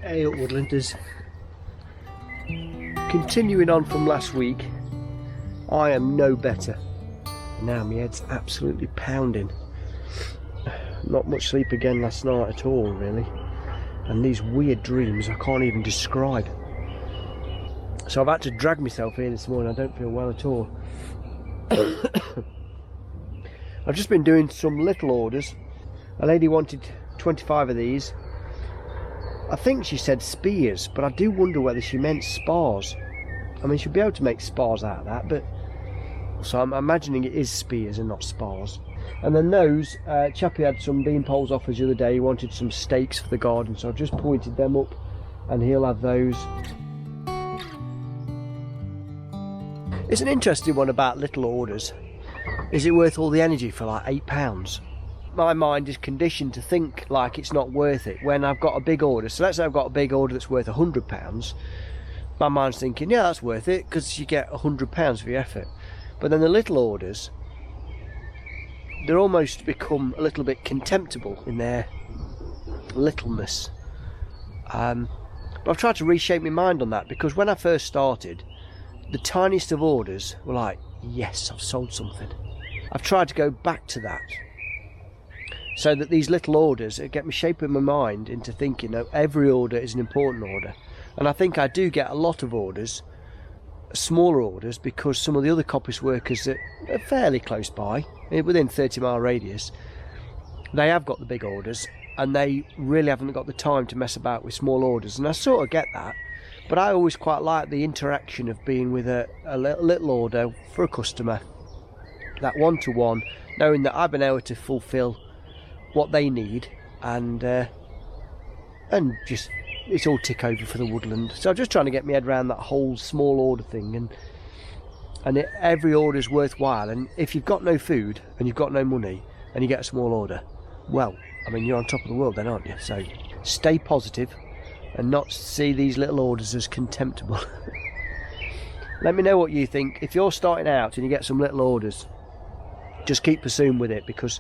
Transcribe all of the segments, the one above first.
Ayup Woodlanders. Continuing on from last week, I am no better. Now my head's absolutely pounding. Not much sleep again last night at all, really. And these weird dreams I can't even describe. So I've had to drag myself here this morning. I don't feel well at all. I've just been doing some little orders. A lady wanted 25 of these. I think she said spears, but I do wonder whether she meant spars. I mean, she'll be able to make spars out of that, but so I'm imagining it is spears and not spars. And then those, Chappie had some bean poles offers the other day. He wanted some stakes for the garden, so I've just pointed them up and he'll have those. It's an interesting one about little orders. Is it worth all the energy for like £8? My mind is conditioned to think like it's not worth it when I've got a big order. So let's say I've got a big order that's worth £100. My mind's thinking, yeah, that's worth it because you get £100 for your effort. But then the little orders, they're almost become a little bit contemptible in their littleness. But I've tried to reshape my mind on that, because when I first started, the tiniest of orders were like, yes, I've sold something. I've tried to go back to that, so that these little orders get me shaping my mind into thinking that every order is an important order. And I think I do get a lot of orders, smaller orders, because some of the other coppice workers that are fairly close by, within 30-mile radius, they have got the big orders and they really haven't got the time to mess about with small orders. And I sort of get that, but I always quite like the interaction of being with a little order for a customer, that one-to-one, knowing that I've been able to fulfill what they need, and just it's all tick over for the woodland. So I'm just trying to get my head around that whole small order thing, and every order is worthwhile. And if you've got no food and you've got no money and you get a small order, well, I mean, you're on top of the world then, aren't you? So stay positive and not see these little orders as contemptible. Let me know what you think. If you're starting out and you get some little orders, just keep pursuing with it, because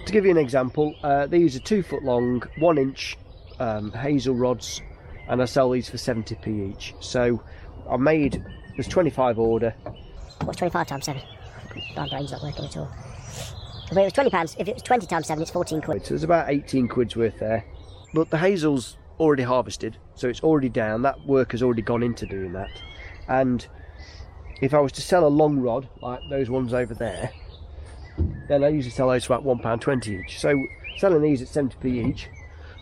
to give you an example, these are 2 foot long, 1 inch hazel rods, and I sell these for 70p each. So I made, there's 25 order. What's 25 times 7? My brain's not working at all. If it was £20, if it was 20 times 7, it's 14 quid. So there's about 18 quid's worth there. But the hazel's already harvested, so it's already down. That work has already gone into doing that. And if I was to sell a long rod, like those ones over there, then I usually sell those for about £1.20 each. So selling these at 70p each,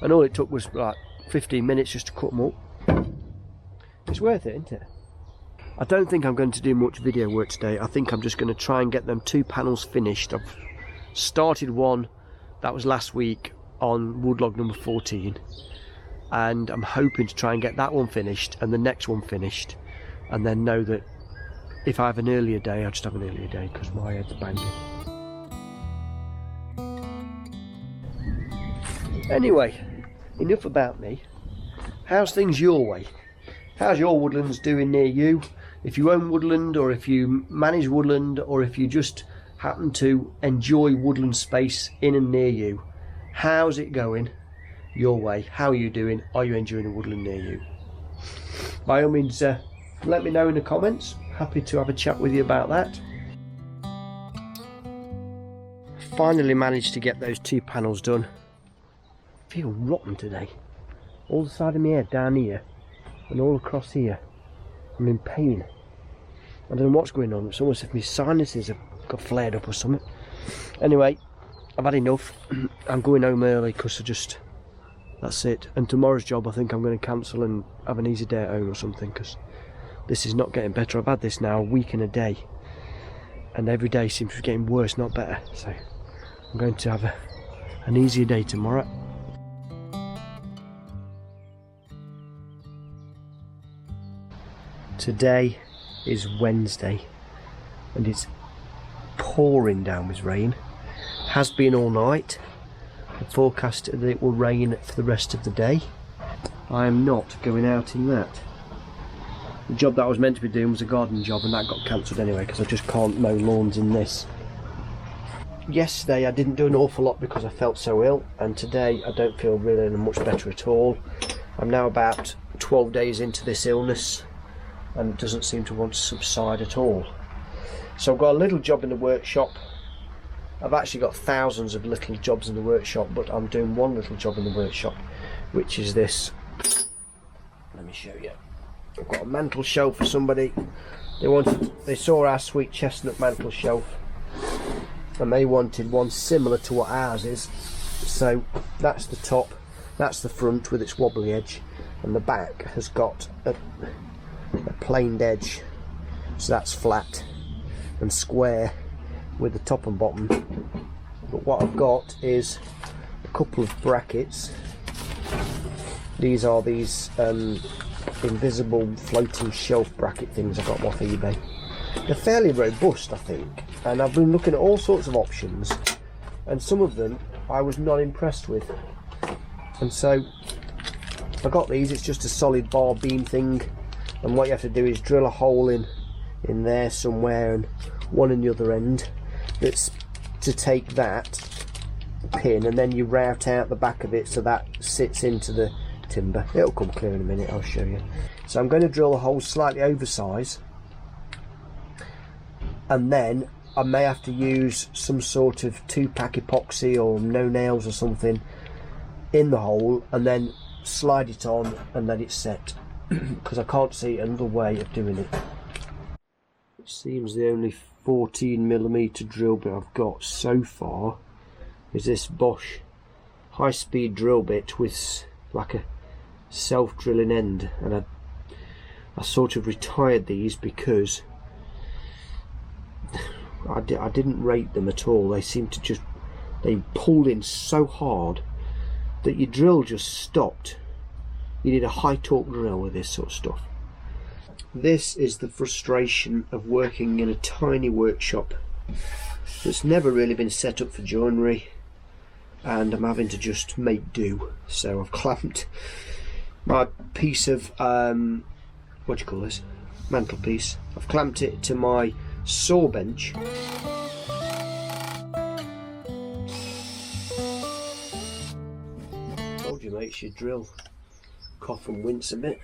and all it took was like 15 minutes just to cut them up. It's worth it, isn't it? I don't think I'm going to do much video work today. I think I'm just going to try and get them 2 panels finished. I've started one, that was last week, on woodlog number 14, and I'm hoping to try and get that one finished and the next one finished, and then know that if I have an earlier day, I'll just have an earlier day, because my head's banging. Anyway, enough about me. How's things your way? How's your woodlands doing near you? If you own woodland, or if you manage woodland, or if you just happen to enjoy woodland space in and near you, how's it going your way? How are you doing? Are you enjoying the woodland near you? By all means, let me know in the comments. Happy to have a chat with you about that. Finally managed to get those 2 panels done. I feel rotten today. All the side of my head down here and all across here. I'm in pain. I don't know what's going on. It's almost as if my sinuses have got flared up or something. Anyway, I've had enough. I'm going home early because that's it. And tomorrow's job I think I'm going to cancel and have an easy day at home or something, because this is not getting better. I've had this now a week and a day, and every day seems to be getting worse, not better. So I'm going to have an easier day tomorrow. Today is Wednesday and it's pouring down with rain. Has been all night. The forecast that it will rain for the rest of the day. I am not going out in that. The job that I was meant to be doing was a garden job, and that got cancelled anyway because I just can't mow lawns in this. Yesterday I didn't do an awful lot because I felt so ill, and today I don't feel really much better at all. I'm now about 12 days into this illness and it doesn't seem to want to subside at all. So I've got a little job in the workshop. I've actually got thousands of little jobs in the workshop, but I'm doing one little job in the workshop, which is this. Let me show you. I've got a mantle shelf for somebody. They saw our sweet chestnut mantle shelf and they wanted one similar to what ours is. So that's the top, that's the front with its wobbly edge, and the back has got a planed edge, so that's flat and square with the top and bottom. But what I've got is a couple of brackets. These are these invisible floating shelf bracket things I got off eBay. They're fairly robust, I think, and I've been looking at all sorts of options, and some of them I was not impressed with, and so I got these. It's just a solid bar beam thing, and what you have to do is drill a hole in there somewhere and one in the other end. That's to take that pin and then you route out the back of it so that sits into the timber. It'll come clear in a minute, I'll show you. So I'm going to drill a hole slightly oversized, and then I may have to use some sort of 2-pack epoxy or no nails or something in the hole and then slide it on and let it set, because I can't see another way of doing it. It seems the only 14mm drill bit I've got so far is this Bosch high-speed drill bit with like a self-drilling end, and I sort of retired these because I didn't rate them at all. They seemed to just, they pulled in so hard that your drill just stopped. You need a high torque drill with this sort of stuff. This is the frustration of working in a tiny workshop that's never really been set up for joinery, and I'm having to just make do. So I've clamped my piece of what do you call this, mantelpiece. I've clamped it to my saw bench. Told you, makes your drill cough and wince a bit.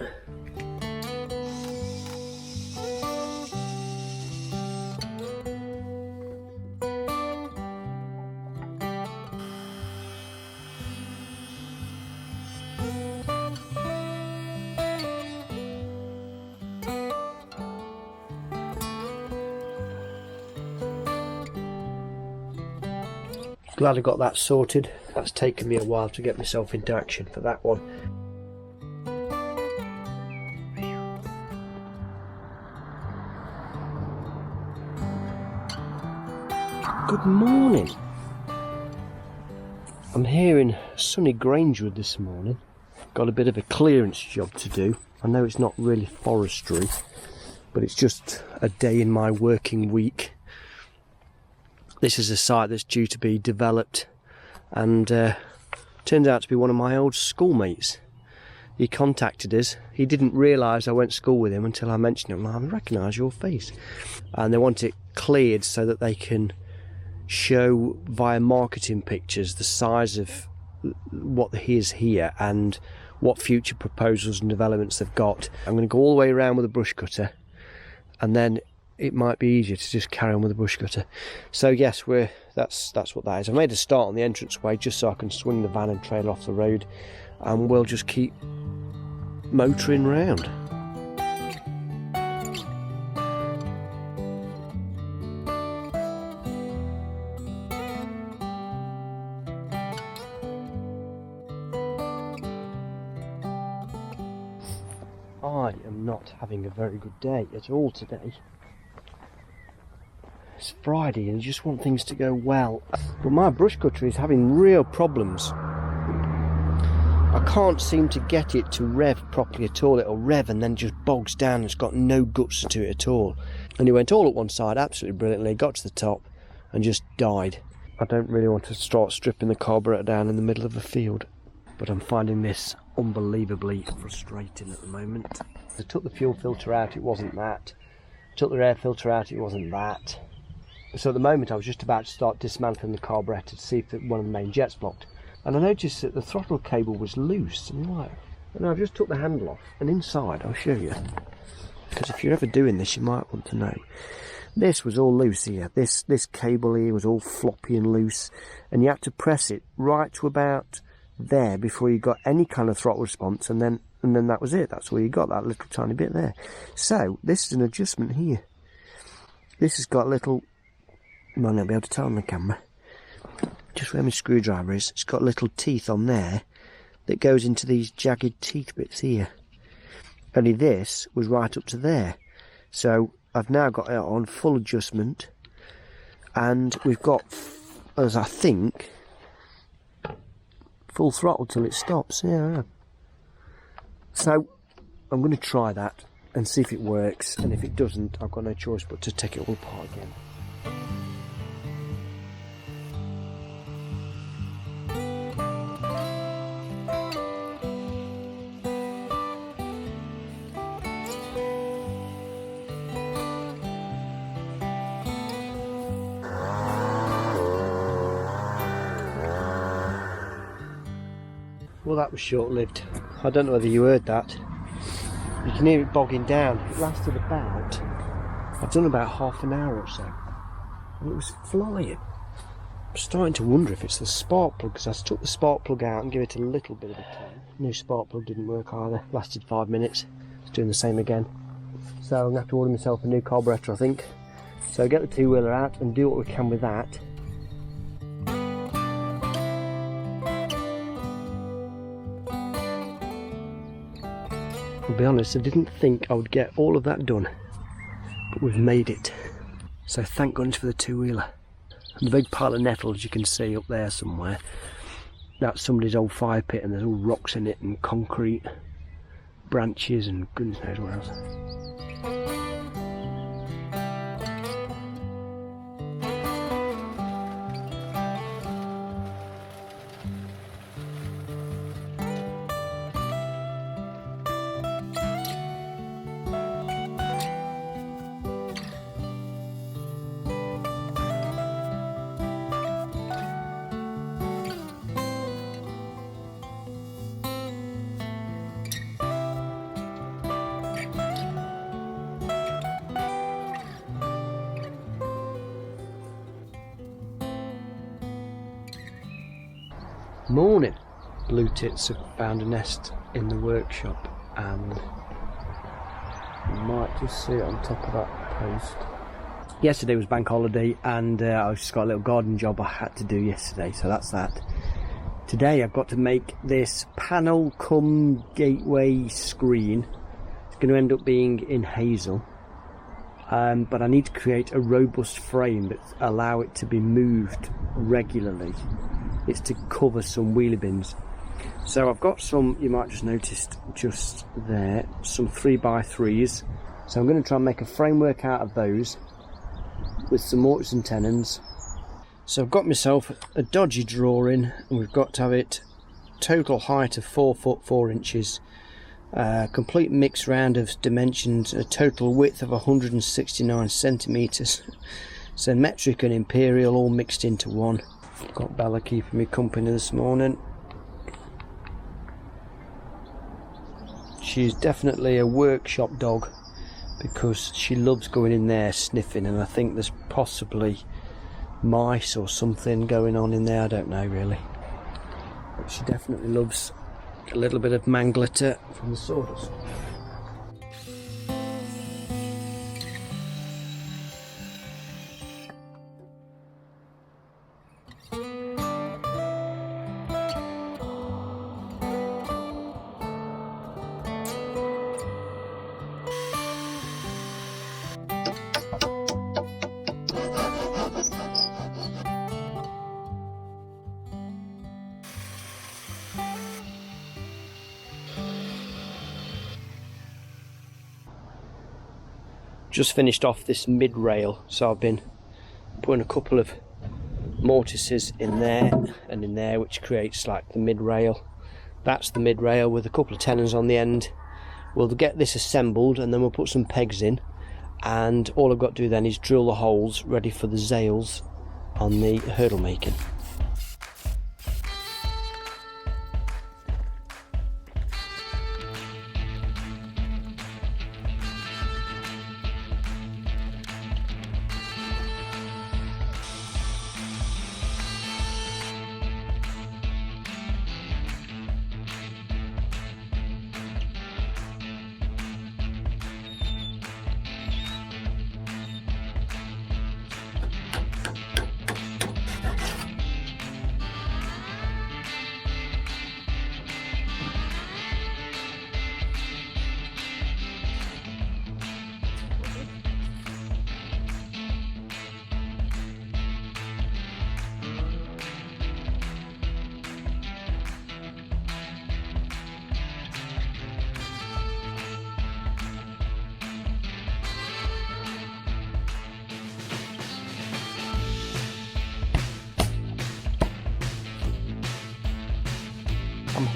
Glad I got that sorted. That's taken me a while to get myself into action for that one. Good morning. I'm here in sunny Grangewood this morning. Got a bit of a clearance job to do. I know it's not really forestry, but it's just a day in my working week. This is a site that's due to be developed, and turns out to be one of my old schoolmates. He contacted us. He didn't realise I went to school with him until I mentioned him. I recognise your face. And they want it cleared so that they can show via marketing pictures the size of what is here and what future proposals and developments they've got. I'm going to go all the way around with a brush cutter, and then it might be easier to just carry on with the brush cutter. So yes, that's what that is. I've made a start on the entranceway just so I can swing the van and trailer off the road, and we'll just keep motoring round. I am not having a very good day at all today. It's Friday and you just want things to go well. But my brush cutter is having real problems. I can't seem to get it to rev properly at all. It'll rev and then just bogs down. It's got no guts to it at all. And it went all at one side absolutely brilliantly, got to the top and just died. I don't really want to start stripping the carburetor down in the middle of a field, but I'm finding this unbelievably frustrating at the moment. I took the fuel filter out, it wasn't that. I took the air filter out, it wasn't that. So at the moment I was just about to start dismantling the carburetor to see if one of the main jets blocked, and I noticed that the throttle cable was loose. And I'm like, And I've just took the handle off, and inside, I'll show you, because if you're ever doing this you might want to know. This was all loose here, this cable here was all floppy and loose, and you had to press it right to about there before you got any kind of throttle response, and then that was it. That's where you got that little tiny bit there. So this is an adjustment here. This has got a little, you might not be able to tell on the camera, just where my screwdriver is, it's got little teeth on there that goes into these jagged teeth bits here. Only this was right up to there. So I've now got it on full adjustment, and we've got, as I think, full throttle till it stops. Yeah. So I'm going to try that and see if it works, and if it doesn't, I've got no choice but to take it all apart again. Well, that was short-lived. I don't know whether you heard that. You can hear it bogging down. It lasted about, I've done about half an hour or so, and it was flying. I'm starting to wonder if it's the spark plug, because I took the spark plug out and gave it a little bit of a turn. New spark plug didn't work either. Lasted 5 minutes. It's doing the same again. So I'm going to have to order myself a new carburettor, I think. So get the two-wheeler out and do what we can with that. I'll be honest, I didn't think I would get all of that done, but we've made it. So thank goodness for the two-wheeler. And the big pile of nettles you can see up there somewhere, that's somebody's old fire pit, and there's all rocks in it and concrete, branches and goodness knows what else. Morning. Blue tits have found a nest in the workshop, and you might just see it on top of that post. Yesterday was bank holiday, and I've just got a little garden job I had to do yesterday, so that's that. Today I've got to make this panel cum gateway screen. It's going to end up being in hazel, but I need to create a robust frame that allow it to be moved regularly. It's to cover some wheelie bins. So I've got some, you might just noticed just there, some 3x3s. So I'm going to try and make a framework out of those with some mortise and tenons. So I've got myself a dodgy drawing, and we've got to have it total height of 4 foot 4 inches, complete mix round of dimensions, a total width of 169 centimetres, so metric and imperial all mixed into one. Got Bella keeping me company this morning. She's definitely a workshop dog, because she loves going in there sniffing, and I think there's possibly mice or something going on in there, I don't know really. But she definitely loves a little bit of manglitter from the sawdust. Just finished off this mid rail, so I've been putting a couple of mortises in there and in there, which creates like the mid rail. That's the mid rail with a couple of tenons on the end. We'll get this assembled, and then we'll put some pegs in, and all I've got to do then is drill the holes ready for the zails on the hurdle making.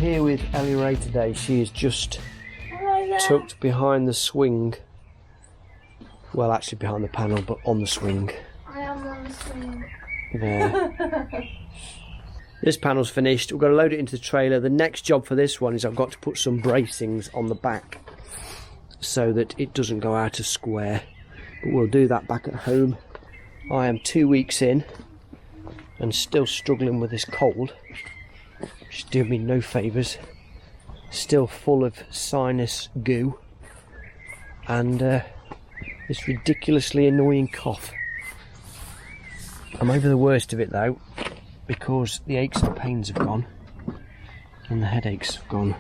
here with Ellie Ray today. She is just tucked behind the swing. Well, actually behind the panel, but on the swing. I am on the swing. There. This panel's finished. We've got to load it into the trailer. The next job for this one is I've got to put some bracings on the back so that it doesn't go out of square. But we'll do that back at home. I am 2 weeks in and still struggling with this cold. She's doing me no favours. Still full of sinus goo and this ridiculously annoying cough. I'm over the worst of it though, because the aches and pains have gone and the headaches have gone.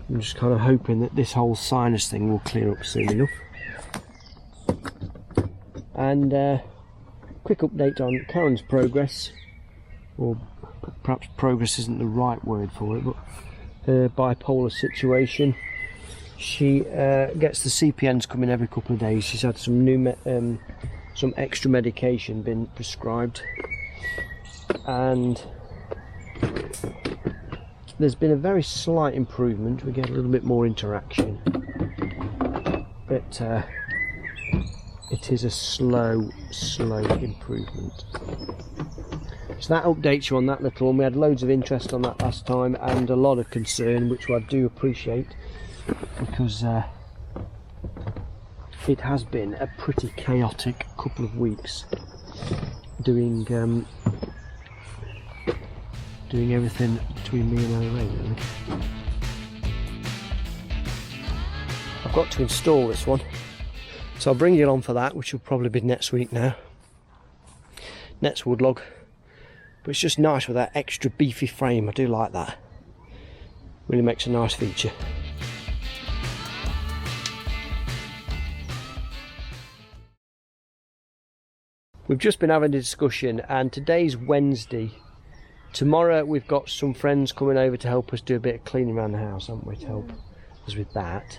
I'm just kind of hoping that this whole sinus thing will clear up soon enough. And quick update on Karen's progress, or perhaps progress isn't the right word for it, but her bipolar situation. She gets the CPNs coming every couple of days. She's had some new some extra medication been prescribed, and there's been a very slight improvement. We get a little bit more interaction, but it is a slow improvement. So that updates you on that little one. We had loads of interest on that last time and a lot of concern, which I do appreciate, because it has been a pretty chaotic couple of weeks doing everything between me and Ellie Ray, really. I've got to install this one, so I'll bring you along for that, which will probably be next week now. Next woodlog, but it's just nice with that extra beefy frame. I do like that. Really makes a nice feature. We've just been having a discussion, and today's Wednesday. Tomorrow we've got some friends coming over to help us do a bit of cleaning around the house, haven't we, to help us with that.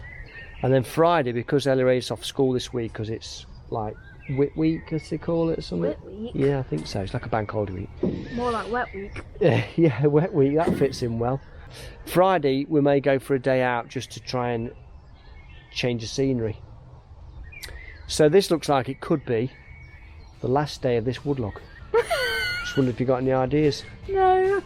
And then Friday, because Ellie Ray's off school this week, because it's like Whit Week, as they call it, or something. Whit Week? Yeah, I think so. It's like a bank holiday week. More like Wet Week. Yeah, Wet Week, that fits in well. Friday we may go for a day out just to try and change the scenery. So this looks like it could be the last day of this woodlog. Just wonder if you got any ideas. No.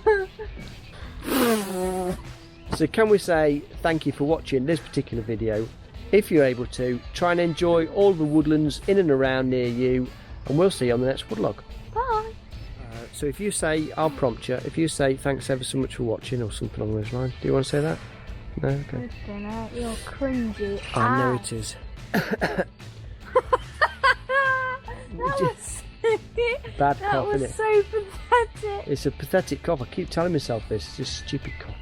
So can we say thank you for watching this particular video. If you're able to, try and enjoy all the woodlands in and around near you, and we'll see you on the next woodlog. Bye. So if you say, I'll prompt you, if you say thanks ever so much for watching or something along those lines. Do you want to say that? No? Okay. You're cringy. I know it is. Bad cough, that was innit? so pathetic. It's a pathetic cough. I keep telling myself this. It's just a stupid cough.